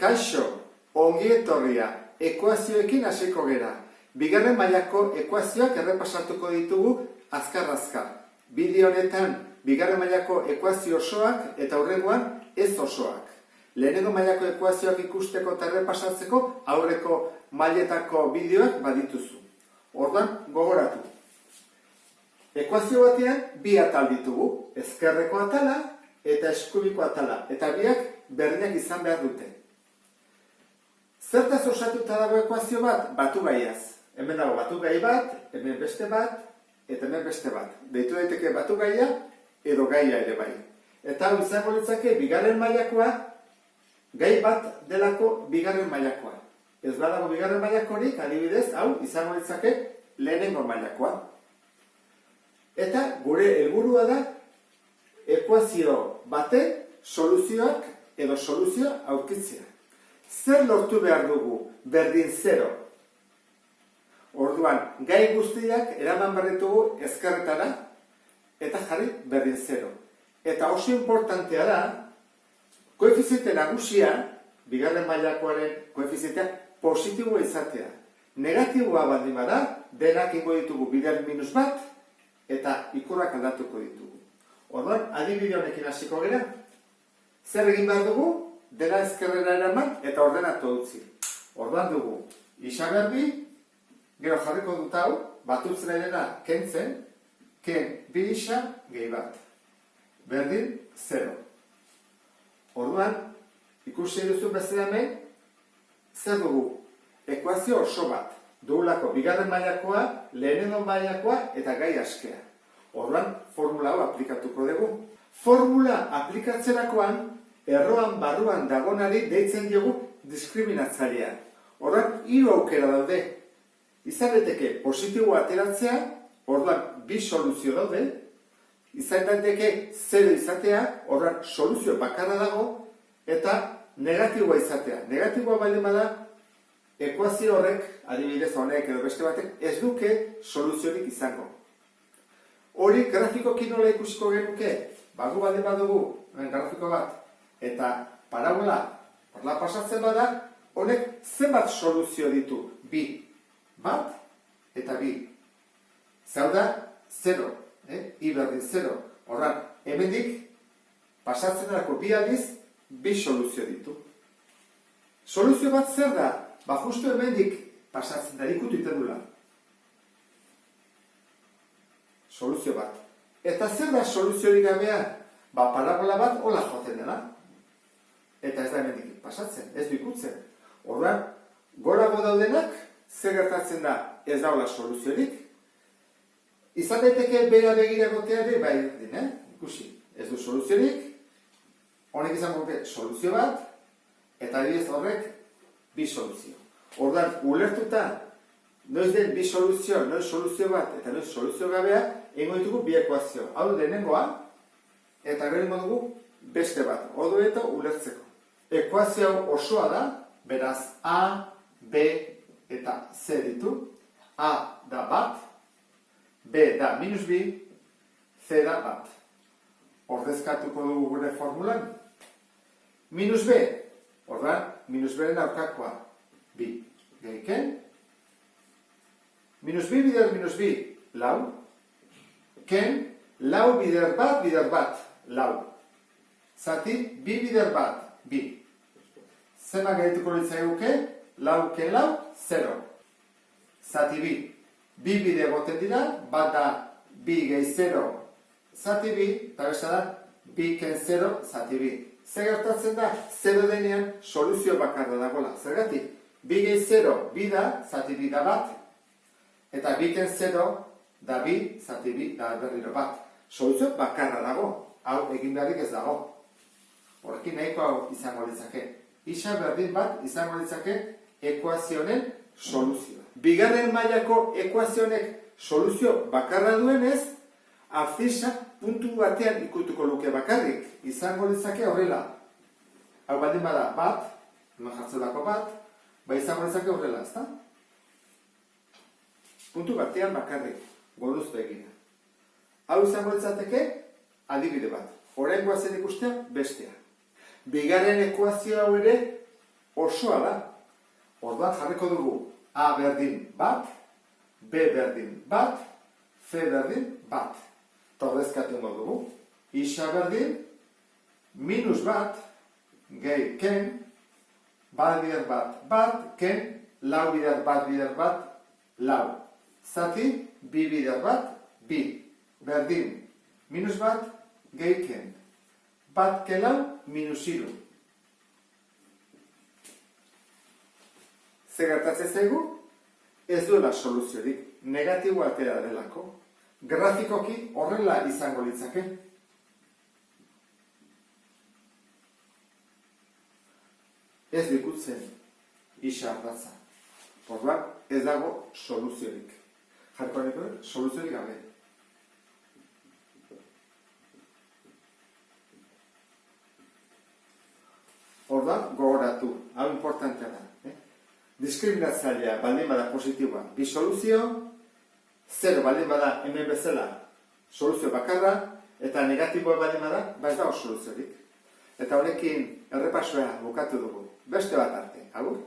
Kaixo, ongi etorria, ekuazioekin hasiko gera. Bigarren mailako ekuazioak errepasatuko ditugu azkar-azkar. Bideo honetan, bigarren mailako ekuazio osoak eta hurrengoan ez osoak. Lehenengo mailako ekuazioak ikusteko eta errepasatzeko aurreko mailetako bideoak badituzu. Orduan, gogoratu. Ekuazio batean bi atal ditugu, ezkerreko atala eta eskuineko atala, eta biak berdinak izan behar dute. Zertaz osatuta dago ekuazio bat? Batugaiaz. Hemen dago batugai bat, hemen beste bat, eta hemen beste bat. Deitu daiteke batugaia edo gaia ere bai. Eta hau izango litzake bigarren mailakoa, gai bat delako bigarren mailakoa. Ez badago bigarren mailakorik, adibidez, hau izango litzake lehenengo mailakoa. Eta gure helburua da ekuazio bate soluzioak edo soluzioa aurkitzea. Zer lortu behar dugu? Berdin 0. Orduan, gai guztiak eraman behar ditugu ezkerretara eta jarri berdin 0. Eta oso importantea da, koefiziente nagusia, bigarren mailakoaren koefizientea, positiboa izatea. Negatiboa baldin bada, denak ingo ditugu bider minus bat, eta ikurrak aldatuko ditugu. Orduan, adibide honekin hasiko gera. Zer egin behar dugu? Dena ezkerrera eraman eta ordenatu utzi. Orduan dugu, isaberbi, gero jarriko dut hau, batutzen dena kentzen, ken bi isa gehi bat. Berdin 0. Orduan, ikusi duzu bezala hemen, zer dugu? Ekuazio oso bat. Dugulako bigarren mailakoa, lehenengo mailakoa eta gai askea. Orduan, formula hau aplikatuko dugu. Formula aplikatzerakoan, erroan barruan dagonari deitzen diogu diskriminatzailea. Orduan, 3 aukera daude. Izan daiteke positiboa ateratzea, orduan bi soluzio daude. Izan daiteke 0 izatea, orduan soluzio bakarra dago, eta negatiboa izatea. Negatiboa baldin bada, ekuazio horrek, adibidez honek edo beste batek, ez duke soluziorik izango. Hori grafikoki nola ikusiko genuke? Bagu baldin badugu, grafiko bat, eta parabola horla pasatzen bada, honek zenbat soluzio ditu? 2. Bat eta 2. Zau da 0. I berdin 0. Horran, hemendik pasatzen erako 2 aldiz, 2 soluzio ditu. Soluzio bat zer da? Justu hemendik pasatzen da, ikutu iten dula. Soluzio bat. Eta zer da soluziorik gabea? Parabola bat hola joaten dela. Eta ez da hemendik pasatzen, ez du ikutzen. Orduan, gorago daudenak, zer gertatzen da ez daula soluziorik. Izan daiteke bera begiragotea ere, bai, ikusi, ez du soluziorik, honek izango soluzio bat, eta adibidez horrek, 2 soluzio. Orduan, ulertuta, noiz den 2 soluzio, noiz soluzio bat, eta noiz soluzio gabea, egingo ditugu 2 ekuazio. Hau lehenengoa, eta gero dugu beste bat, odoeto ulertzeko. Ekuazio osoa da, beraz A, B eta C ditu. A da bat, B da minus 2, C da bat. Ordezkatuko dugu gure formulan. Minus B, orduan, minus B-ren aurkakoa, 2. Geiken. Minus 2 bider minus 2, lau. Ken, lau bider bat, lau. Zati, 2 bider bat, 2. Zema gaituko litzaiguke, lau ken lau, 0. Zati 2. 2 bide goten dira, bat da 2 gehi 0, zati 2, eta besta da 2 ken 0, zati 2. Zer gertatzen da, 0 denean soluzio bakarra dagoela. Zergatik, 2 gehi 0, 2 da, zati 2 da bat, eta 2 ken 0 da 2, zati 2 da berriro bat. Soluzio bakarra dago, hau egin beharrik ez dago. Horrekin nahiko hau izango litzake. Isa berdin bat izango litzake ekuazionen soluzioa. Bigarren mailako ekuazionek soluzio bakarra duenez, abszisa puntu batean ikutuko luke bakarrik. Izango litzake horrela. Hau baldin bada bat, hemen jartzelako bat, izango litzake horrela, ezta? Puntu batean bakarrik, goruztu egina. Hau izango litzateke adibide bat. Oraingoa zen ikustea bestea. Bigarren ekuazio hau ere osoa da. Orduan jarriko dugu A berdin bat, B berdin bat, C berdin bat. Tordezkatu dugu. Isa berdin, minus bat, gehi ken, bat bider bat, ken, lau bider bat, lau. Zati, bi bider bat, bi. Berdin, minus bat, gehi ken. Bat ke lau, minus iru. Zer gertatzen zaigu? Ez duela soluziorik, negatibo atera delako. Grafikoki horrela izango litzake. Ez dikutzen isa ardatza. Orduan, ez dago soluziorik. Jarko niko, soluziorik gabe. Orduan, gogoratu. Hau importantea da. Diskriminatzailea baldin bada positiboa, bi soluzio, 0 baldin bada hemen bezala soluzio bakarra, eta negatiboa baldin bada, ez dago soluziorik. Eta honekin errepasoa bukatu dugu. Beste bat arte, agur?